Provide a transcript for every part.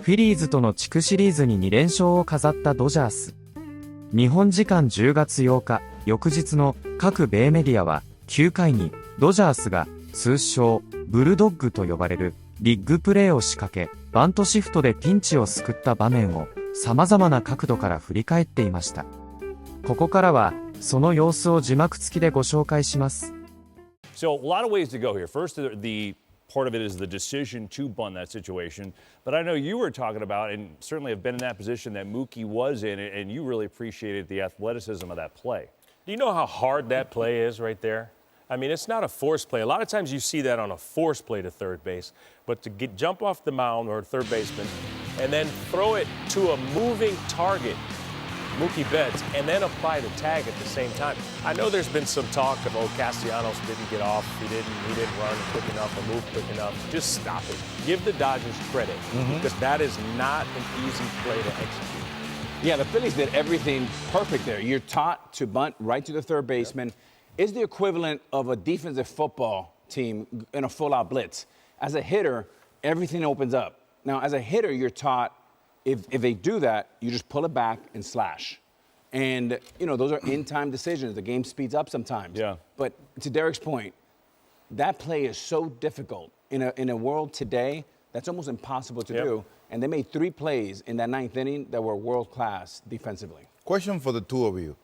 フィリーズとの地区シリーズに2連勝を飾ったドジャース。日本時間10月8日、翌日の各米メディアは、9回にドジャースが通称ブルドッグと呼ばれるビッグプレーを仕掛け、バントシフトでピンチを救った場面を様々な角度から振り返っていました。ここからはその様子を字幕付きでご紹介します。So a lot of ways to go here. First, the part of it is the decision to bunt that situation. But I know you were talking about, and certainly have been in that position that Mookie was in, and you really appreciated the athleticism of that play. Do you know how hard that play is right there? I mean, it's not a forced play. A lot of times you see that on a forced play to third base, but to jump off the mound or third baseman and then throw it to a moving target, Mookie Betts, and then apply the tag at the same time. I know there's been some talk of, oh, Castellanos didn't get off, he didn't run quick enough or move quick enough. Just stop it. Give the Dodgers credit, because that is not an easy play to execute. Yeah, the Phillies did everything perfect there. You're taught to bunt right to the third baseman. Is the equivalent of a defensive football team in a full-out blitz. As a hitter, everything opens up. Now, as a hitter, you're taught if they do that, you just pull it back and slash. And, you know, those are in-time decisions. The game speeds up sometimes. Yeah. But to Derek's point, that play is so difficult. In a world today, that's almost impossible to do. And they made 3 plays in that 9th inning that were world-class defensively. Question for the two of you.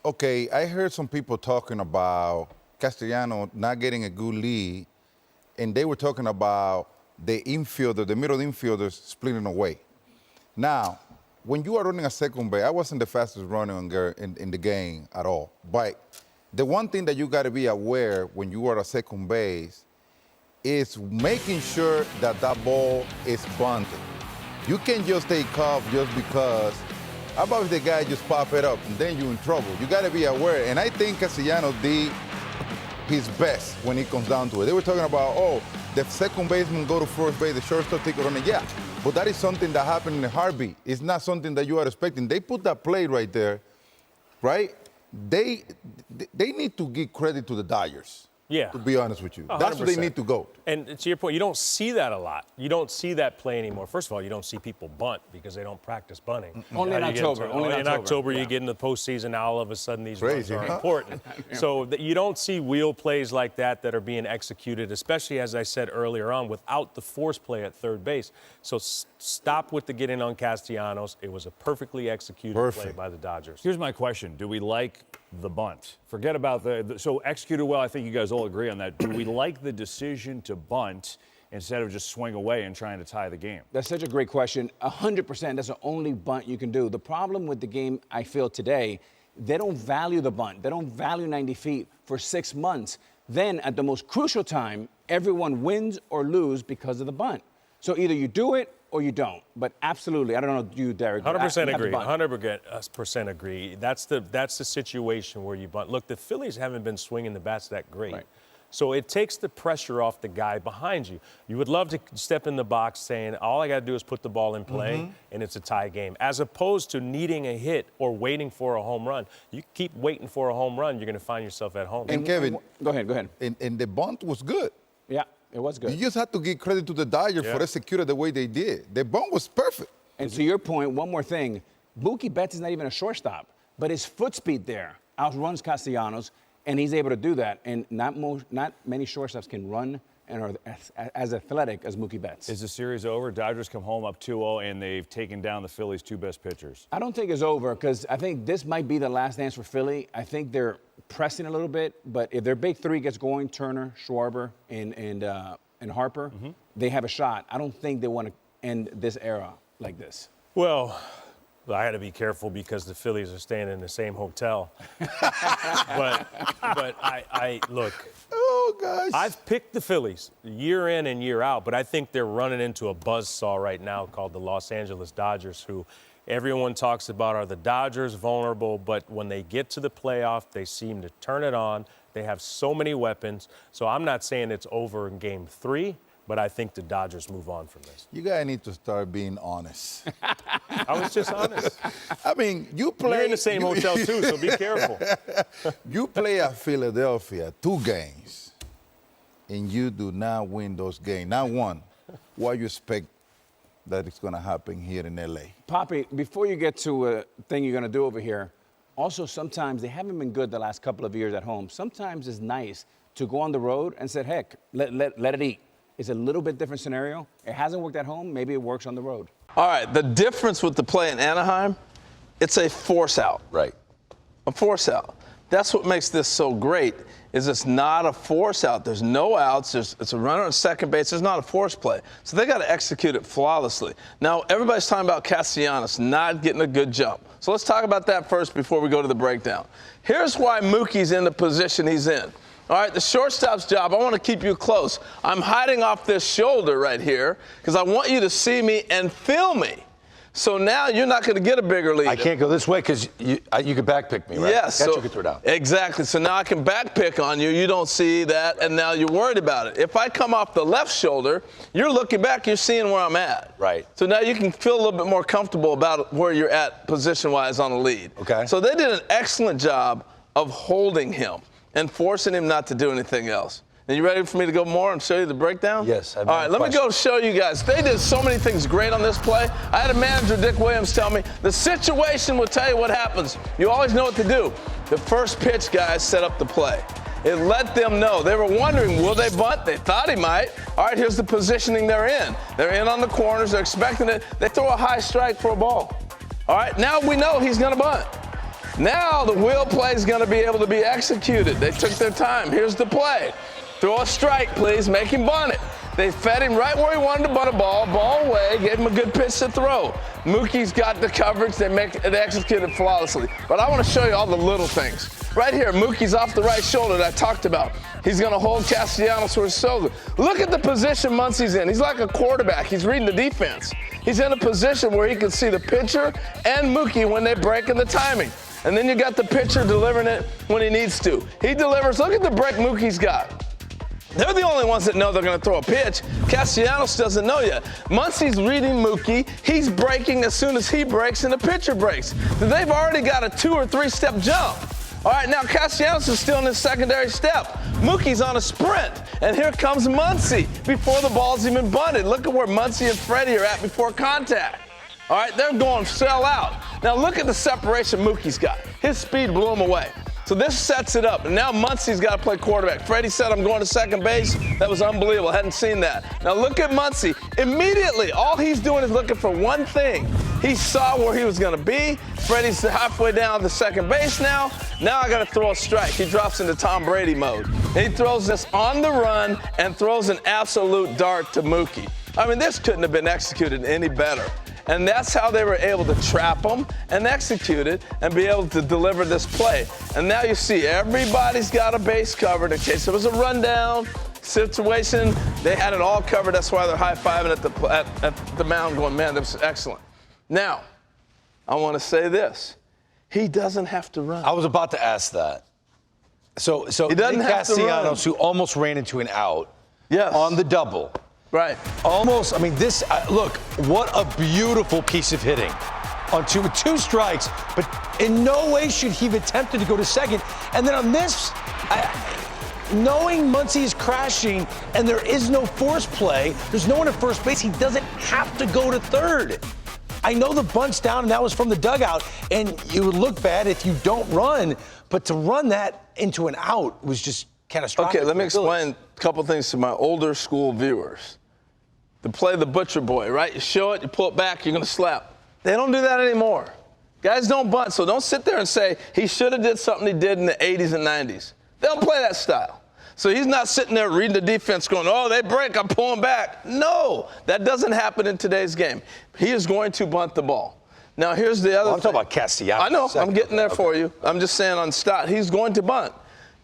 Okay, I heard some people talking about Castellanos not getting a good lead, and they were talking about the infielder, the middle infielders splitting away. Now, when you are running a second base, I wasn't the fastest runner in the game at all. But the one thing that you got to be aware when you are at second base is making sure that that ball is bunted. You can't just take off just because. How about if the guy just pop it up and then you're in trouble? You got to be aware. And I think Castellanos did his best when it comes down to it. They were talking about, oh, the second baseman go to first base, the shortstop take it on it. Yeah, but that is something that happened in a heartbeat. It's not something that you are expecting. They put that play right there, right? They need to give credit to the Dodgers. Yeah. To be honest with you. 100%. That's where they need to go. And to your point, you don't see that a lot. You don't see that play anymore. First of all, you don't see people bunt because they don't practice bunting. Only in October. Only in October, you get in the postseason. Now all of a sudden, these runs are huh? important. So you don't see wheel plays like that are being executed, especially as I said earlier on, without the force play at third base. So stop with the getting on Castellanos. It was a perfectly executed play by the Dodgers. Here's my question. Do we like the bunt? Forget about so executed well, I think you guys all agree on that. Do we like the decision to bunt instead of just swing away and trying to tie the game? That's such a great question. 100%, that's the only bunt you can do. The problem with the game, I feel today, they don't value the bunt. They don't value 90 feet for 6 months. Then at the most crucial time, everyone wins or lose because of the bunt. So either you do it or you don't. But absolutely, I don't know you, Derek. 100% agree. 100% agree. That's the situation where you bunt. Look, the Phillies haven't been swinging the bats that great. Right. So it takes the pressure off the guy behind you. You would love to step in the box saying, all I got to do is put the ball in play, and it's a tie game. As opposed to needing a hit or waiting for a home run. You keep waiting for a home run, you're going to find yourself at home. And Kevin, go ahead. And the bunt was good. Yeah, it was good. You just have to give credit to the Dodgers for executing the way they did. The bunt was perfect. And to your point, one more thing. Mookie Betts is not even a shortstop, but his foot speed there outruns Castellanos, and he's able to do that. And not many shortstops can run and are as athletic as Mookie Betts. Is the series over? Dodgers come home up 2-0, and they've taken down the Phillies' 2 best pitchers. I don't think it's over because I think this might be the last dance for Philly. I think they're pressing a little bit, but if their big 3 gets going, Turner, Schwarber, and Harper, they have a shot. I don't think they want to end this era like this. Well, I had to be careful because the Phillies are staying in the same hotel. but I look. Oh, gosh. I've picked the Phillies year in and year out, but I think they're running into a buzzsaw right now called the Los Angeles Dodgers, who everyone talks about are the Dodgers vulnerable, but when they get to the playoff, they seem to turn it on. They have so many weapons. So I'm not saying it's over in game 3. But I think the Dodgers move on from this. You guys need to start being honest. I was just honest. I mean, you play. You're in the same hotel, too, so be careful. You play at Philadelphia 2 games, and you do not win those games. Not one. What you expect that it's going to happen here in LA. Poppy, before you get to a thing you're going to do over here, also sometimes they haven't been good the last couple of years at home. Sometimes it's nice to go on the road and say, heck, let it eat. It's a little bit different scenario. It hasn't worked at home. Maybe it works on the road. All right, the difference with the play in Anaheim, it's a force out. Right. A force out. That's what makes this so great, is it's not a force out. There's no outs. It's a runner on second base. There's not a force play. So they got to execute it flawlessly. Now, everybody's talking about Castellanos not getting a good jump. So let's talk about that first before we go to the breakdown. Here's why Mookie's in the position he's in. All right, the shortstop's job, I want to keep you close. I'm hiding off this shoulder right here because I want you to see me and feel me. So now you're not going to get a bigger lead. I can't go this way because you could backpick me, right? Yes. So, you could throw down. Exactly. So now I can backpick on you. You don't see that, and now you're worried about it. If I come off the left shoulder, you're looking back, you're seeing where I'm at. Right. So now you can feel a little bit more comfortable about where you're at position-wise on the lead. Okay. So they did an excellent job of holding him and forcing him not to do anything else. Are you ready for me to go more and show you the breakdown? Yes. All right, let me go show you guys. They did so many things great on this play. I had a manager, Dick Williams, tell me the situation will tell you what happens. You always know what to do. The first pitch, guys, set up the play. It let them know. They were wondering, will they bunt? They thought he might. All right, here's the positioning they're in. They're in on the corners. They're expecting it. They throw a high strike for a ball. All right, now we know he's going to bunt. Now the wheel play is going to be able to be executed. They took their time. Here's the play. Throw a strike, please. Make him bunt it. They fed him right where he wanted to bunt a ball away, gave him a good pitch to throw. Mookie's got the coverage. They execute it flawlessly. But I want to show you all the little things. Right here, Mookie's off the right shoulder that I talked about. He's going to hold Castellanos for his shoulder. Look at the position Muncie's in. He's like a quarterback. He's reading the defense. He's in a position where he can see the pitcher and Mookie when they break in the timing. And then you got the pitcher delivering it when he needs to. He delivers. Look at the break Mookie's got. They're the only ones that know they're going to throw a pitch. Castellanos doesn't know yet. Muncie's reading Mookie. He's breaking as soon as he breaks and the pitcher breaks. They've already got a 2 or 3 step jump. All right, now Castellanos is still in his secondary step. Mookie's on a sprint. And here comes Muncie before the ball's even bunted. Look at where Muncie and Freddie are at before contact. All right, they're going sell out. Now look at the separation Mookie's got. His speed blew him away. So this sets it up. And now Muncie's got to play quarterback. Freddie said, I'm going to second base. That was unbelievable. Hadn't seen that. Now look at Muncie. Immediately, all he's doing is looking for one thing. He saw where he was going to be. Freddie's halfway down the second base now. Now I got to throw a strike. He drops into Tom Brady mode. He throws this on the run and throws an absolute dart to Mookie. I mean, this couldn't have been executed any better. And that's how they were able to trap them and execute it and be able to deliver this play. And now you see everybody's got a base covered in case there was a rundown situation. They had it all covered. That's why they're high-fiving at the mound going, man, that was excellent. Now, I want to say this. He doesn't have to run. I was about to ask that. So he doesn't Nick have to run. Castellanos, who almost ran into an out Yes. on the double. Right. Almost, I mean, this, look, what a beautiful piece of hitting on two strikes, but in no way should he have attempted to go to second. And then on this, knowing Muncie is crashing and there is no force play, there's no one at first base, he doesn't have to go to third. I know the bunt's down and that was from the dugout, and it would look bad if you don't run, but to run that into an out was just catastrophic. Okay, let me explain a couple things to my older school viewers. To play the butcher boy, right? You show it, you pull it back, you're going to slap. They don't do that anymore. Guys don't bunt, so don't sit there and say he should have did something he did in the 80s and 90s. They don't play that style. So he's not sitting there reading the defense going, oh, they break, I'm pulling back. No, that doesn't happen in today's game. He is going to bunt the ball. Now, here's the other thing. I'm talking about Castellanos. I know, I'm getting there for you. I'm just saying on Stott, he's going to bunt.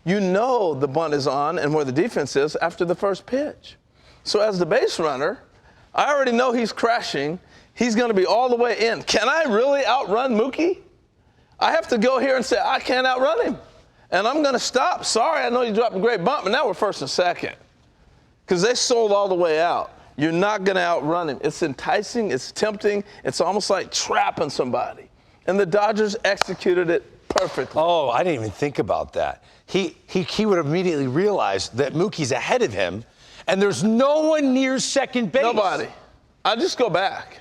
You know the bunt is on and where the defense is after the first pitch. So as the base runner, I already know he's crashing. He's going to be all the way in. Can I really outrun Mookie? I have to go here and say, I can't outrun him. And I'm going to stop. Sorry, I know you dropped a great bunt, but now we're first and second. Because they sold all the way out. You're not going to outrun him. It's enticing. It's tempting. It's almost like trapping somebody. And the Dodgers executed it perfectly. Oh, I didn't even think about that. He would immediately realize that Mookie's ahead of him, and there's no one near second base. Nobody. I'd just go back.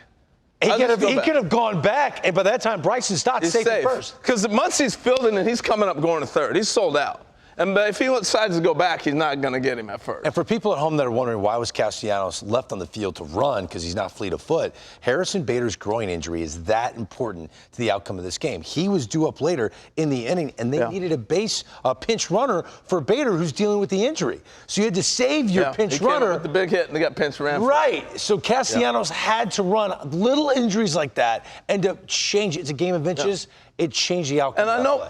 He could have gone back, and by that time, Bryson Stott's safe at first. Because Muncie's fielding and he's coming up going to third. He's sold out. But if he decides to go back, he's not going to get him at first. And for people at home that are wondering why was Castellanos left on the field to run because he's not fleet of foot, Harrison Bader's groin injury is that important to the outcome of this game. He was due up later in the inning, and they needed a pinch runner for Bader, who's dealing with the injury. So you had to save your pinch runner. With the big hit, and they got pinch ran. Right. So Castellanos had to run little injuries like that, and to change it. It's a game of inches. It changed the outcome. And I know.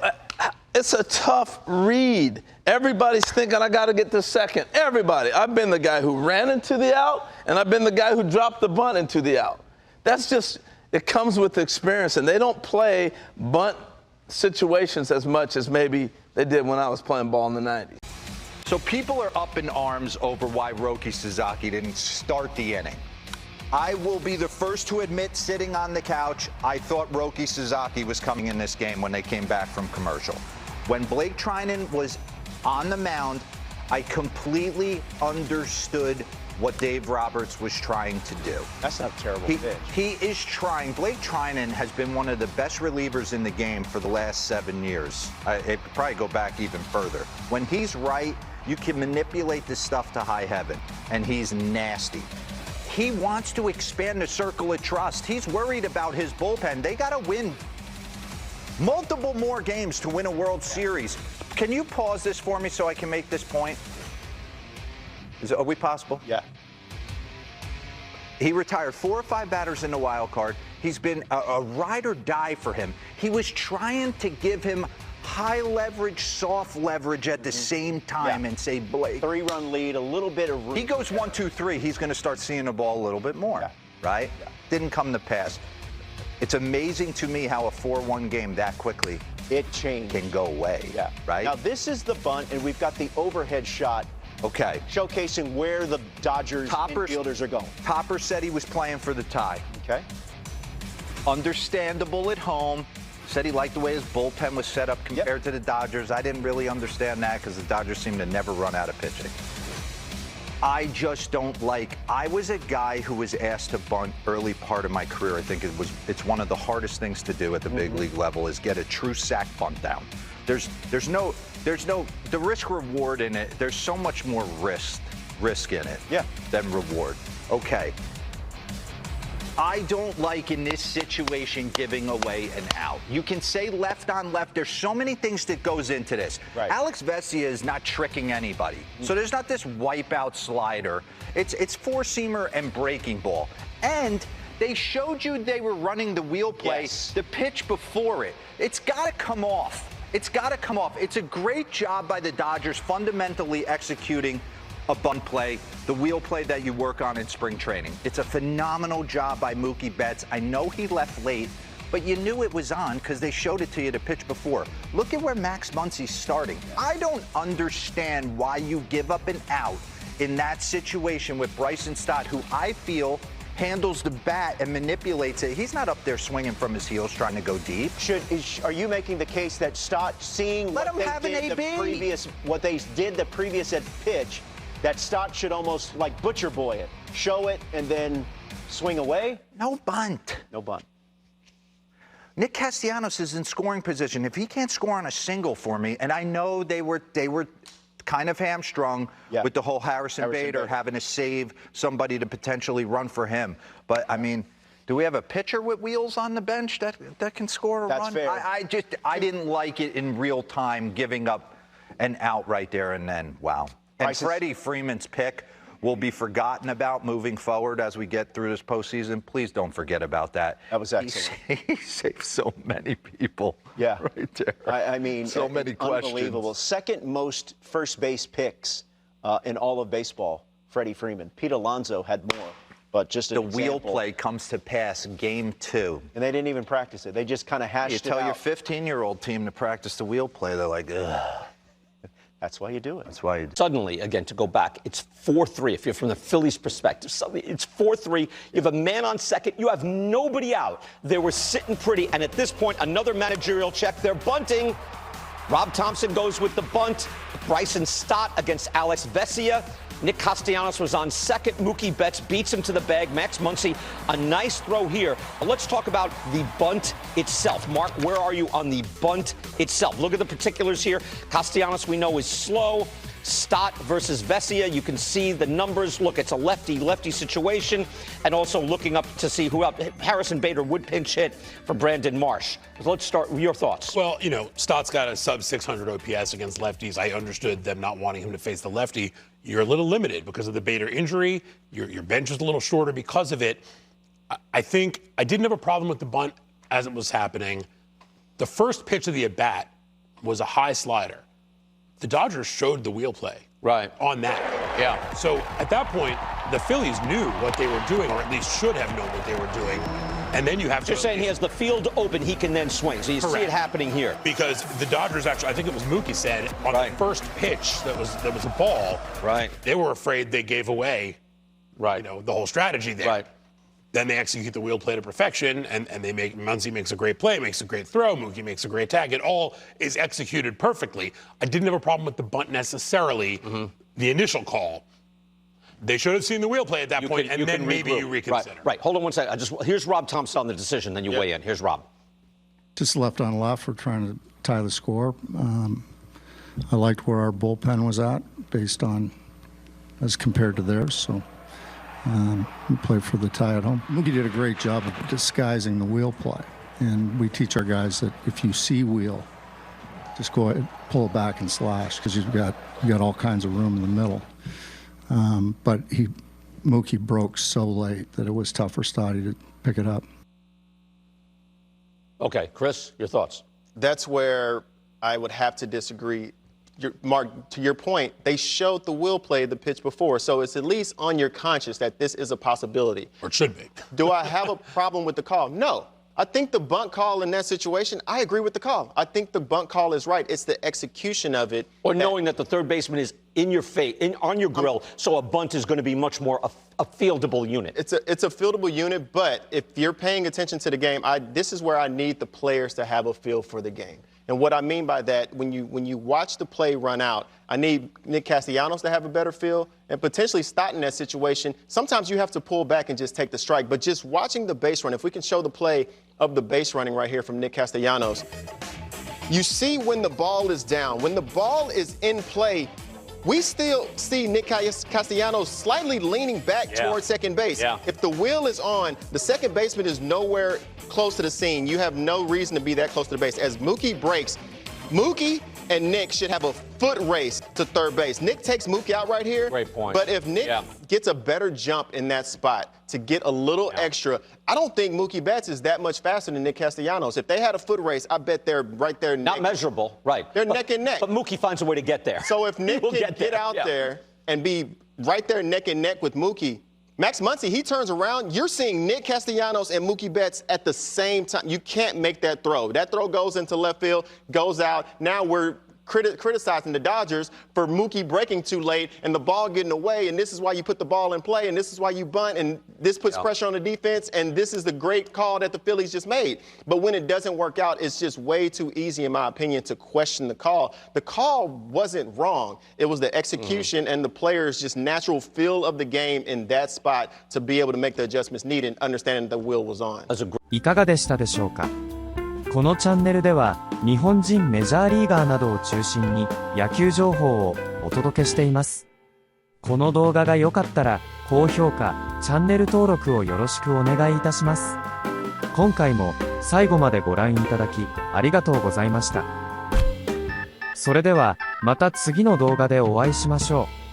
It's a tough read. Everybody's thinking, I got to get this second. Everybody. I've been the guy who ran into the out, and I've been the guy who dropped the bunt into the out. That's just, it comes with experience, and they don't play bunt situations as much as maybe they did when I was playing ball in the 90s. So people are up in arms over why Roki Sasaki didn't start the inning. I will be the first to admit, sitting on the couch, I thought Roki Sasaki was coming in this game when they came back from commercial. When Blake Trinan was on the mound, I completely understood what Dave Roberts was trying to do. That's not a terrible pitch. He is trying. Blake Trinan has been one of the best relievers in the game for the last 7 years. It could probably go back even further. When he's right, you can manipulate this stuff to high heaven, and he's nasty. He wants to expand the circle of trust. He's worried about his bullpen. They got to win multiple more games to win a World Series. Can you pause this for me so I can make this point? Are we possible? Yeah. He retired 4 or 5 batters in the wild card. He's been a ride or die for him. He was trying to give him high leverage, soft leverage at the same time and say, Blake. 3-run lead, a little bit of room. He goes 1, 2, 3. He's going to start seeing the ball a little bit more, right? Yeah. Didn't come to pass. It's amazing to me how a 4-1 game that quickly can go away, right? Now, this is the bunt, and we've got the overhead shot showcasing where the Dodgers infielders are going. Topper said he was playing for the tie. Okay. Understandable at home. Said he liked the way his bullpen was set up compared to the Dodgers. I didn't really understand that because the Dodgers seem to never run out of pitching. I just don't like. I was a guy who was asked to bunt early part of my career. I think it's one of the hardest things to do at the big league level is get a true sack bunt down. There's no the risk reward in it. There's so much more risk in it than reward. Okay. I don't like in this situation giving away an out. You can say left on left. There's so many things that goes into this. Right. Alex Vesia is not tricking anybody. So there's not this wipeout slider. It's four-seamer and breaking ball. And they showed you they were running the wheel play, the pitch before it. It's got to come off. It's got to come off. It's a great job by the Dodgers fundamentally executing a bunt play, the wheel play that you work on in spring training. It's a phenomenal job by Mookie Betts. I know he left late, but you knew it was on because they showed it to you the pitch before. Look at where Max Muncy's starting. I don't understand why you give up an out in that situation with Bryson Stott, who I feel handles the bat and manipulates it. He's not up there swinging from his heels trying to go deep. Are you making the case that Stott, seeing what they did the previous at pitch, that Stott should almost like butcher boy it, show it, and then swing away? No bunt. No bunt. Nick Castellanos is in scoring position. If he can't score on a single for me, and I know they were kind of hamstrung with the whole Harrison Bader having to save somebody to potentially run for him. But I mean, do we have a pitcher with wheels on the bench that can score a run? Fair. I didn't like it in real time, giving up an out right there and then. Wow. And Freddie Freeman's pick will be forgotten about moving forward as we get through this postseason. Please don't forget about that. That was excellent. He saved so many people. Yeah. Right there. I mean, so many questions. Unbelievable. Second most first base picks in all of baseball, Freddie Freeman. Pete Alonso had more, but just the wheel play comes to pass game 2. And they didn't even practice it. They just kind of hashed it out. You tell your 15-year-old team to practice the wheel play, they're like, ugh. That's why you do it. That's why you do it. Suddenly, again, to go back, it's 4-3. If you're from the Phillies' perspective, suddenly it's 4-3. You have a man on second. You have nobody out. They were sitting pretty. And at this point, another managerial check. They're bunting. Rob Thompson goes with the bunt. Bryson Stott against Alex Vesia. Nick Castellanos was on second. Mookie Betts beats him to the bag. Max Muncy, a nice throw here. Let's talk about the bunt itself. Mark, where are you on the bunt itself? Look at the particulars here. Castellanos, we know, is slow. Stott versus Vesia, you can see the numbers. Look, it's a lefty-lefty situation. And also looking up to see who else. Harrison Bader would pinch hit for Brandon Marsh. Let's start with your thoughts. Well, you know, Stott's got a sub 600 OPS against lefties. I understood them not wanting him to face the lefty. You're a little limited because of the Bader injury. Your bench is a little shorter because of it. I think I didn't have a problem with the bunt as it was happening. The first pitch of the at-bat was a high slider. The Dodgers showed the wheel play on that. Yeah. So at that point, the Phillies knew what they were doing, or at least should have known what they were doing. And then you have to. You're saying he has the field open, he can then swing. So you see it happening here. Because the Dodgers actually, I think it was Mookie said, on the first pitch that was a ball, they were afraid they gave away you know, the whole strategy there. Then they execute the wheel play to perfection, and Muncy makes a great play, makes a great throw, Mookie makes a great tag. It all is executed perfectly. I didn't have a problem with the bunt necessarily, the initial call. They should have seen the wheel play at that point, and then maybe you reconsider. Right. Hold on one second. Here's Rob Thompson on the decision, then you weigh in. Here's Rob. Just left on left. We're trying to tie the score. I liked where our bullpen was at based on as compared to theirs. So we played for the tie at home. Mookie did a great job of disguising the wheel play. And we teach our guys that if you see wheel, just go ahead, pull it back and slash, because you got all kinds of room in the middle. But Mookie broke so late that it was tough for Stotty to pick it up. Okay, Chris, your thoughts? That's where I would have to disagree. Mark, to your point, they showed the wheel play the pitch before, so it's at least on your conscience that this is a possibility. Or it should be. Do I have a problem with the call? No. I think the bunt call in that situation, I agree with the call. I think the bunt call is right. It's the execution of it. Or knowing that the third baseman is in your face, on your grill, so a bunt is going to be much more a fieldable unit. It's a fieldable unit, but if you're paying attention to the game, this is where I need the players to have a feel for the game. And what I mean by that, when you watch the play run out, I need Nick Castellanos to have a better feel, and potentially Stott in that situation. Sometimes you have to pull back and just take the strike. But just watching the base run, if we can show the play of the base running right here from Nick Castellanos, you see when the ball is down, when the ball is in play, we still see Nick Castellanos slightly leaning back towards second base. If the wheel is on, the second baseman is nowhere close to the scene. You have no reason to be that close to the base. As Mookie breaks, Mookie and Nick should have a foot race to third base. Nick takes Mookie out right here. Great point. But if Nick gets a better jump in that spot to get a little extra, I don't think Mookie Betts is that much faster than Nick Castellanos. If they had a foot race, I bet they're right there. Not measurable, right. They're neck and neck. But Mookie finds a way to get there. So if Nick can get out there and be right there neck and neck with Mookie, Max Muncy, he turns around. You're seeing Nick Castellanos and Mookie Betts at the same time. You can't make that throw. That throw goes into left field, goes out. Now we're criticizing the Dodgers for Mookie breaking too late and the ball getting away, and this is why you put the ball in play, and this is why you bunt, and this puts pressure on the defense, and this is the great call that the Phillies just made. But when it doesn't work out, it's just way too easy, in my opinion, to question the call. The call wasn't wrong. It was the execution and the players' just natural feel of the game in that spot to be able to make the adjustments needed, understanding the wheel was on. いかがでしたでしょうか。このチャンネルでは日本人メジャーリーガーなどを中心に野球情報をお届けしています。この動画が良かったら高評価、チャンネル登録をよろしくお願いいたします。今回も最後までご覧いただきありがとうございました。それではまた次の動画でお会いしましょう。